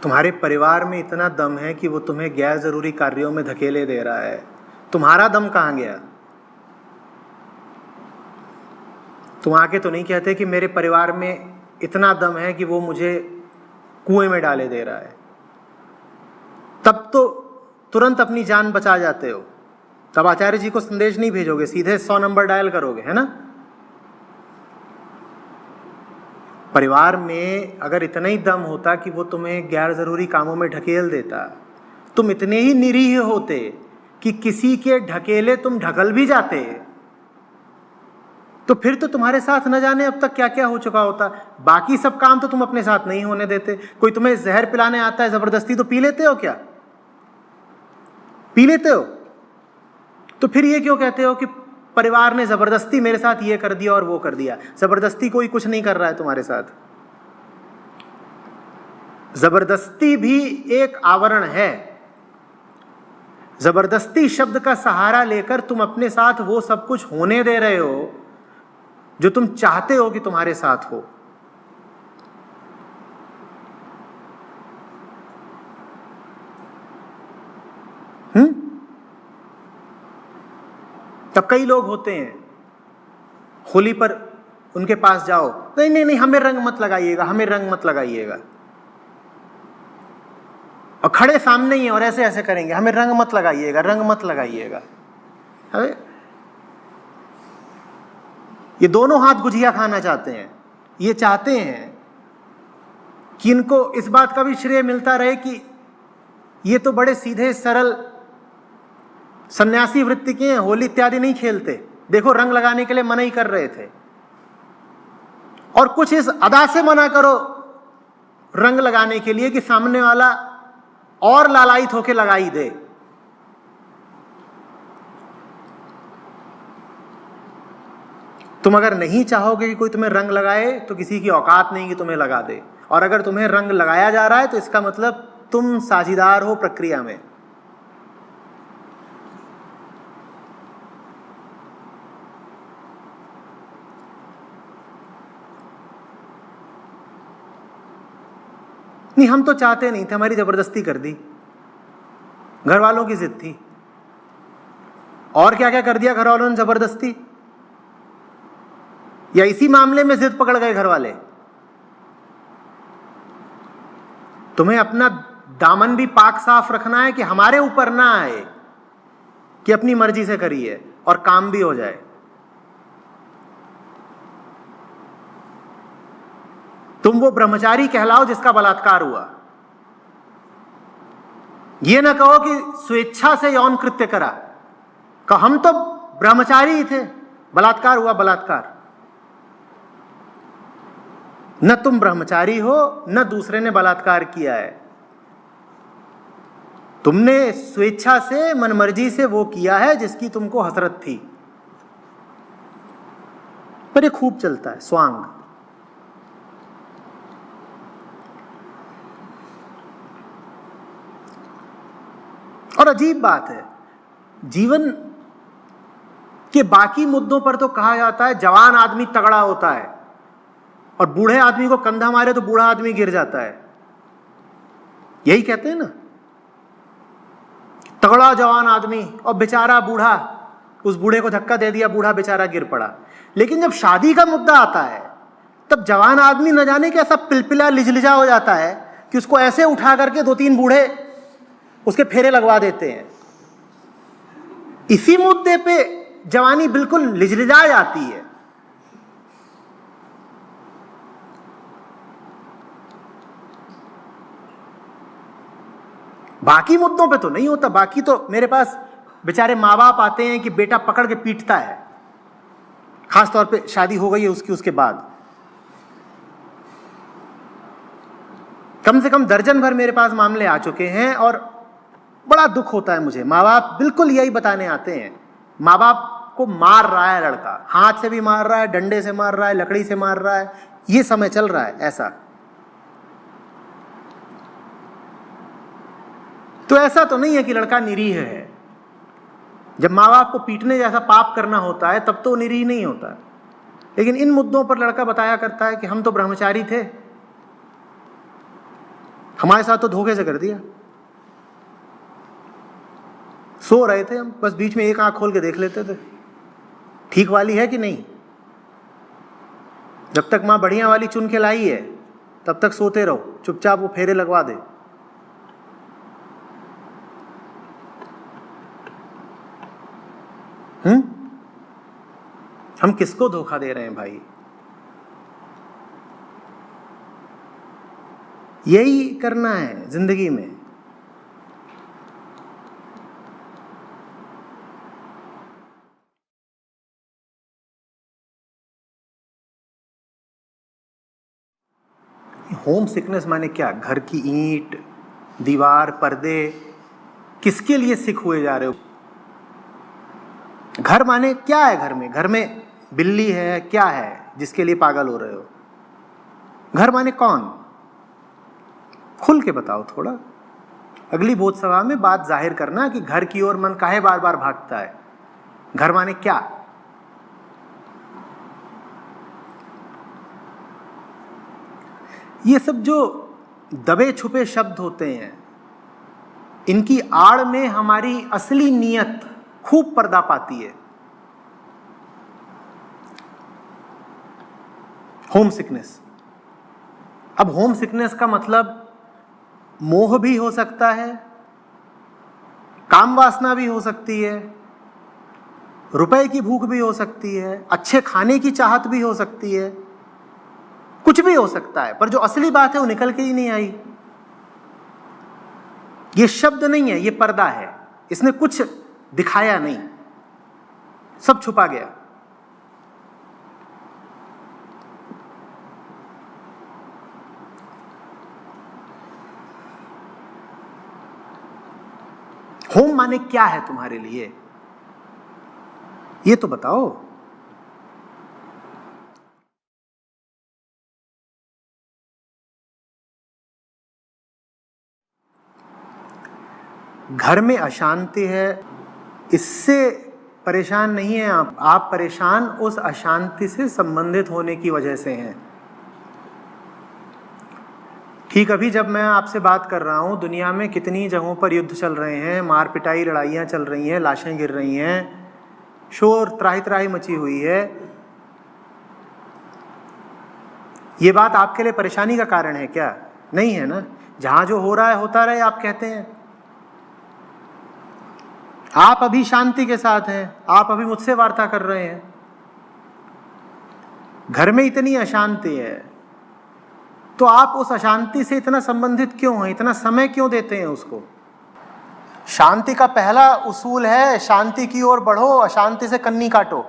तुम्हारे परिवार में इतना दम है कि वो तुम्हें गैर जरूरी कार्यों में धकेले दे रहा है, तुम्हारा दम कहाँ गया? तुम आके तो नहीं कहते कि मेरे परिवार में इतना दम है कि वो मुझे कुएं में डाले दे रहा है। तब तो तुरंत अपनी जान बचा जाते हो। तब आचार्य जी को संदेश नहीं भेजोगे, सीधे 100 नंबर डायल करोगे, है ना? परिवार में अगर इतना ही दम होता कि वो तुम्हें गैर जरूरी कामों में ढकेल देता, तुम इतने ही निरीह होते कि किसी के ढकेले तुम ढकल भी जाते, तो फिर तो तुम्हारे साथ न जाने अब तक क्या क्या हो चुका होता। बाकी सब काम तो तुम अपने साथ नहीं होने देते। कोई तुम्हें जहर पिलाने आता है जबरदस्ती, तो पी लेते हो क्या? पी लेते हो। तो फिर ये क्यों कहते हो कि परिवार ने जबरदस्ती मेरे साथ ये कर दिया और वो कर दिया? जबरदस्ती कोई कुछ नहीं कर रहा है तुम्हारे साथ। जबरदस्ती भी एक आवरण है। जबरदस्ती शब्द का सहारा लेकर तुम अपने साथ वो सब कुछ होने दे रहे हो जो तुम चाहते हो कि तुम्हारे साथ हो। तब कई लोग होते हैं, होली पर उनके पास जाओ, नहीं नहीं नहीं हमें रंग मत लगाइएगा, हमें रंग मत लगाइएगा, और खड़े सामने ही और ऐसे ऐसे करेंगे, हमें रंग मत लगाइएगा, रंग मत लगाइएगा। अरे ये दोनों हाथ गुजिया खाना चाहते हैं। ये चाहते हैं कि इनको इस बात का भी श्रेय मिलता रहे कि ये तो बड़े सीधे सरल सन्यासी वृत्ति के हैं, होली इत्यादि नहीं खेलते, देखो रंग लगाने के लिए मना ही कर रहे थे। और कुछ इस अदा से मना करो रंग लगाने के लिए कि सामने वाला और लालायित होके लगाई दे। तुम अगर नहीं चाहोगे कि कोई तुम्हें रंग लगाए तो किसी की औकात नहीं कि तुम्हें लगा दे, और अगर तुम्हें रंग लगाया जा रहा है तो इसका मतलब तुम साझीदार हो प्रक्रिया में। नहीं, हम तो चाहते नहीं थे, हमारी जबरदस्ती कर दी, घर वालों की जिद थी। और क्या क्या कर दिया घर वालों ने जबरदस्ती, या इसी मामले में जिद पकड़ गए घर वाले? तुम्हें अपना दामन भी पाक साफ रखना है कि हमारे ऊपर ना आए कि अपनी मर्जी से करिए और काम भी हो जाए। तुम वो ब्रह्मचारी कहलाओ जिसका बलात्कार हुआ। ये ना कहो कि स्वेच्छा से यौन कृत्य करा, कहो हम तो ब्रह्मचारी ही थे, बलात्कार हुआ बलात्कार। न तुम ब्रह्मचारी हो न दूसरे ने बलात्कार किया है, तुमने स्वेच्छा से मनमर्जी से वो किया है जिसकी तुमको हसरत थी। पर ये खूब चलता है स्वांग। और अजीब बात है, जीवन के बाकी मुद्दों पर तो कहा जाता है जवान आदमी तगड़ा होता है, और बूढ़े आदमी को कंधा मारे तो बूढ़ा आदमी गिर जाता है। यही कहते हैं ना, तगड़ा जवान आदमी और बेचारा बूढ़ा, उस बूढ़े को धक्का दे दिया, बूढ़ा बेचारा गिर पड़ा। लेकिन जब शादी का मुद्दा आता है तब जवान आदमी न जाने कैसा पिलपिला लिजलिजा हो जाता है कि उसको ऐसे उठा करके 2-3 बूढ़े उसके फेरे लगवा देते हैं। इसी मुद्दे पे जवानी बिल्कुल लिजलिजा जाती है। बाकी मुद्दों पे तो नहीं होता। बाकी तो मेरे पास बेचारे माँ बाप आते हैं कि बेटा पकड़ के पीटता है, खास तौर पे शादी हो गई है उसके बाद। कम से कम दर्जन भर मेरे पास मामले आ चुके हैं, और बड़ा दुख होता है मुझे। माँ बाप बिल्कुल यही बताने आते हैं, माँ बाप को मार रहा है लड़का, हाथ से भी मार रहा है, डंडे से मार रहा है, लकड़ी से मार रहा है, ये समय चल रहा है ऐसा। तो ऐसा तो नहीं है कि लड़का निरीह है। जब माँ बाप को पीटने जैसा पाप करना होता है तब तो निरीह नहीं होता। लेकिन इन मुद्दों पर लड़का बताया करता है कि हम तो ब्रह्मचारी थे, हमारे साथ तो धोखे से कर दिया। सो रहे थे हम, बस बीच में एक आंख खोल के देख लेते थे ठीक वाली है कि नहीं। जब तक माँ बढ़िया वाली चुन के लाई है तब तक सोते रहो, चुपचाप वो फेरे लगवा दे। हम किसको धोखा दे रहे हैं भाई? यही करना है जिंदगी में। होम सिकनेस माने क्या? घर की ईंट, दीवार, पर्दे, किसके लिए सिक हुए जा रहे हो? घर माने क्या है? घर में बिल्ली है, क्या है जिसके लिए पागल हो रहे हो? घर माने कौन? खुल के बताओ थोड़ा। अगली बोध सभा में बात जाहिर करना कि घर की ओर मन काहे बार बार भागता है। घर माने क्या? ये सब जो दबे छुपे शब्द होते हैं, इनकी आड़ में हमारी असली नीयत खूब पर्दा पाती है। Home sickness. अब होम सिकनेस का मतलब मोह भी हो सकता है, काम वासना भी हो सकती है, रुपए की भूख भी हो सकती है, अच्छे खाने की चाहत भी हो सकती है, कुछ भी हो सकता है। पर जो असली बात है वो निकल के ही नहीं आई। ये शब्द नहीं है, ये पर्दा है। इसने कुछ दिखाया नहीं, सब छुपा गया। होम माने क्या है तुम्हारे लिए? ये तो बताओ। घर में अशांति है, इससे परेशान नहीं है आप परेशान उस अशांति से संबंधित होने की वजह से हैं। ठीक अभी जब मैं आपसे बात कर रहा हूं, दुनिया में कितनी जगहों पर युद्ध चल रहे हैं, मार पिटाई, लड़ाइयाँ चल रही हैं, लाशें गिर रही हैं, शोर त्राही त्राही मची हुई है। ये बात आपके लिए परेशानी का कारण है क्या? नहीं है ना। जहां जो हो रहा है होता रहे, आप कहते हैं। आप अभी शांति के साथ हैं, आप अभी मुझसे वार्ता कर रहे हैं। घर में इतनी अशांति है तो आप उस अशांति से इतना संबंधित क्यों हैं? इतना समय क्यों देते हैं उसको? शांति का पहला उसूल है शांति की ओर बढ़ो, अशांति से कन्नी काटो।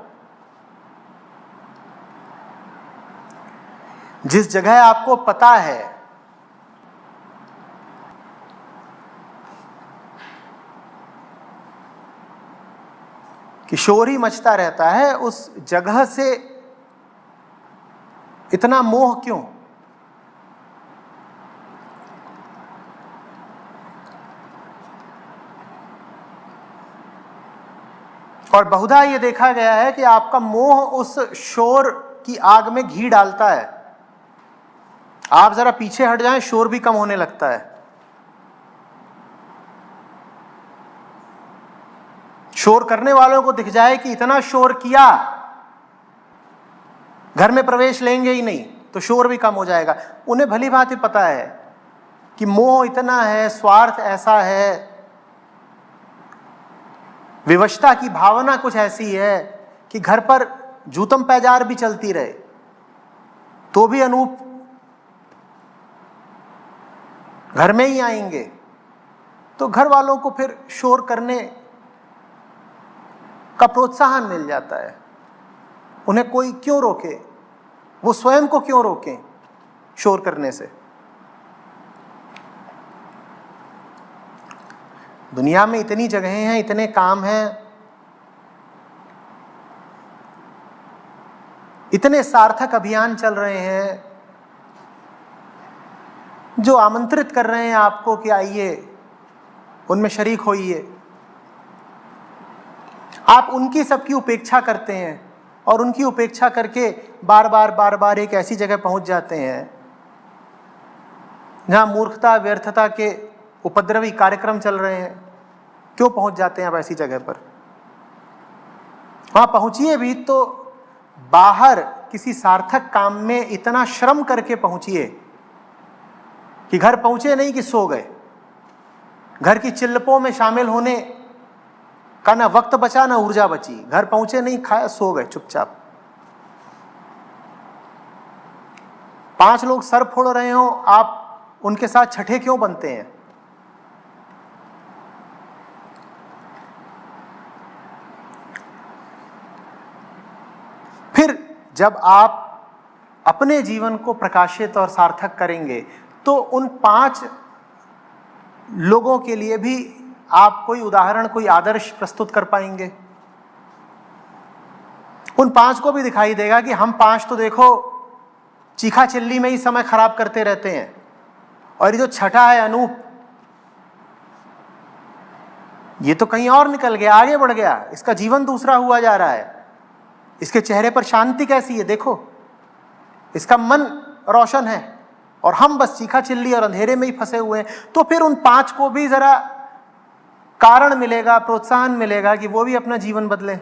जिस जगह आपको पता है कि शोर ही मचता रहता है, उस जगह से इतना मोह क्यों? और बहुधा ये देखा गया है कि आपका मोह उस शोर की आग में घी डालता है। आप जरा पीछे हट जाएं, शोर भी कम होने लगता है। शोर करने वालों को दिख जाए कि इतना शोर किया, घर में प्रवेश लेंगे ही नहीं, तो शोर भी कम हो जाएगा। उन्हें भली भांति पता है कि मोह इतना है, स्वार्थ ऐसा है, विवशता की भावना कुछ ऐसी है कि घर पर जूतम पैजार भी चलती रहे तो भी अनूप घर में ही आएंगे। तो घर वालों को फिर शोर करने का प्रोत्साहन मिल जाता है। उन्हें कोई क्यों रोके? वो स्वयं को क्यों रोकें शोर करने से? दुनिया में इतनी जगहें हैं, इतने काम हैं, इतने सार्थक अभियान चल रहे हैं जो आमंत्रित कर रहे हैं आपको कि आइए उनमें शरीक होइए। आप उनकी सबकी उपेक्षा करते हैं और उनकी उपेक्षा करके बार बार एक ऐसी जगह पहुंच जाते हैं जहाँ मूर्खता व्यर्थता के उपद्रवी कार्यक्रम चल रहे हैं, क्यों पहुंच जाते हैं आप ऐसी जगह पर? वहां पहुंचिए भी तो बाहर किसी सार्थक काम में इतना श्रम करके पहुंचिए कि घर पहुंचे नहीं कि सो गए। घर की चिल्लपों में शामिल होने का ना वक्त बचा ना ऊर्जा बची। घर पहुंचे नहीं, खाया, सो गए चुपचाप। 5 लोग सर फोड़ रहे हो, आप उनके साथ छठे क्यों बनते हैं? फिर जब आप अपने जीवन को प्रकाशित और सार्थक करेंगे तो उन 5 लोगों के लिए भी आप कोई उदाहरण, कोई आदर्श प्रस्तुत कर पाएंगे। उन 5 को भी दिखाई देगा कि हम 5 तो देखो चीखा चिल्ली में ही समय खराब करते रहते हैं, और ये जो छठा है अनूप, ये तो कहीं और निकल गया, आगे बढ़ गया, इसका जीवन दूसरा हुआ जा रहा है। इसके चेहरे पर शांति कैसी है देखो, इसका मन रोशन है, और हम बस चीखा चिल्ली और अंधेरे में ही फंसे हुए हैं। तो फिर उन 5 को भी जरा कारण मिलेगा, प्रोत्साहन मिलेगा कि वो भी अपना जीवन बदले।